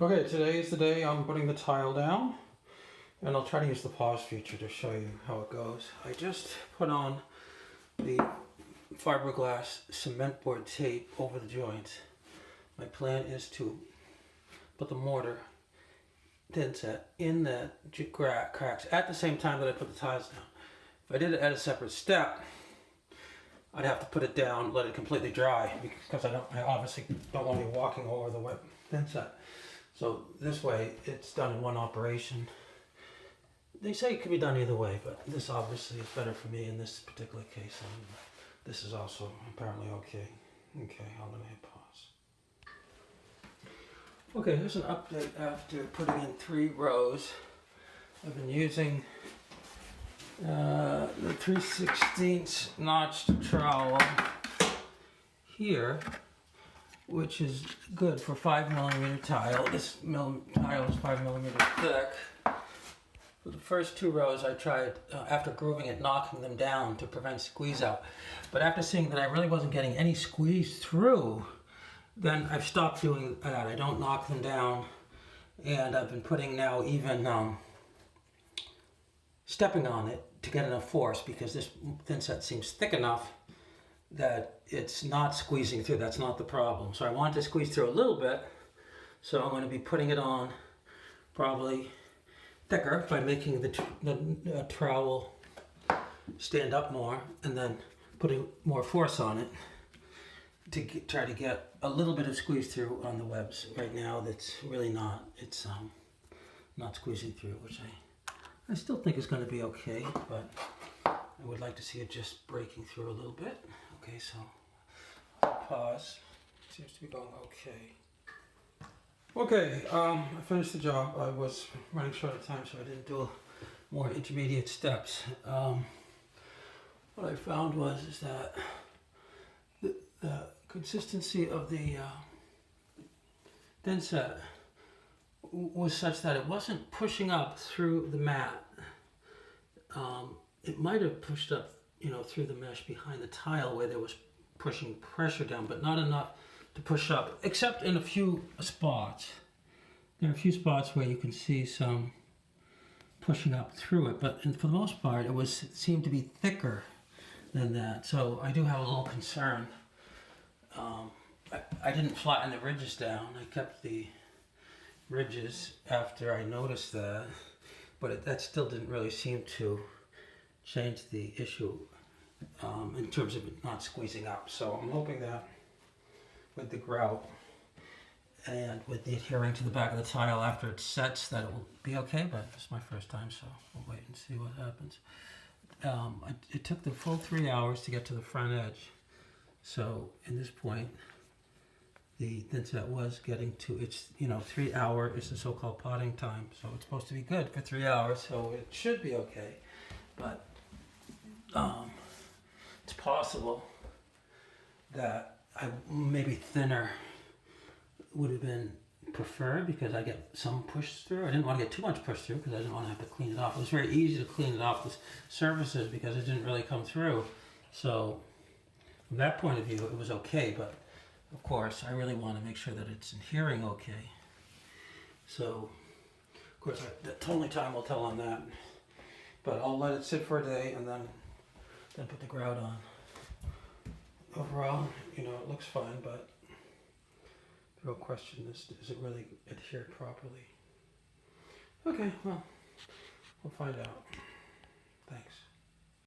Okay, today is the day I'm putting the tile down, and I'll try to use the pause feature to show you how it goes. I just put on the fiberglass cement board tape over the joints. My plan is to put the mortar thinset in the cracks at the same time that I put the tiles down. If I did it at a separate step, I'd have to put it down, let it completely dry, because I obviously don't want to be walking over the wet thinset. So this way, it's done in one operation. They say it can be done either way, but this obviously is better for me in this particular case. And this is also apparently okay. Okay, I'm gonna hit pause. Okay, here's an update after putting in 3 rows. I've been using the 3/16 notched trowel here, which is good for 5mm tile. This tile is 5mm thick. For the first 2 rows I tried, after grooving it, knocking them down to prevent squeeze out. But after seeing that I really wasn't getting any squeeze through, then I've stopped doing that. I don't knock them down, and I've been putting now even stepping on it to get enough force, because this thinset seems thick enough that it's not squeezing through. That's not the problem. So I want to squeeze through a little bit, so I'm going to be putting it on probably thicker by making the trowel stand up more, and then putting more force on it to try to get a little bit of squeeze through on the webs. Right now that's really not, it's not squeezing through, which I still think is going to be okay, but I would like to see it just breaking through a little bit. Okay, so pause. Seems to be going okay. Okay, I finished the job. I was running short of time, so I didn't do more intermediate steps. What I found is that the consistency of the thinset was such that it wasn't pushing up through the mat. It might have pushed up, through the mesh behind the tile where there was pushing pressure down, but not enough to push up, except in a few spots. There are a few spots where you can see some pushing up through it, but for the most part, it seemed to be thicker than that. So I do have a little concern. I didn't flatten the ridges down. I kept the ridges after I noticed that, but that still didn't really seem to change the issue in terms of it not squeezing up. So I'm hoping that with the grout and with the adhering to the back of the tile after it sets, that it will be okay, but it's my first time, so we'll wait and see what happens. It took the full 3 hours to get to the front edge. So in this point, the thinset was getting to its, 3 hour is the so-called potting time. So it's supposed to be good for 3 hours, so it should be okay. But it's possible that maybe thinner would have been preferred, because I get some push through. I didn't want to get too much push through because I didn't want to have to clean it off. It was very easy to clean it off the surfaces because it didn't really come through. So from that point of view, it was okay, but of course, I really want to make sure that it's adhering okay. So, of course, only time will tell on that. But I'll let it sit for a day and then put the grout on. Overall, it looks fine, but the real question is it really adhered properly? Okay, well, we'll find out.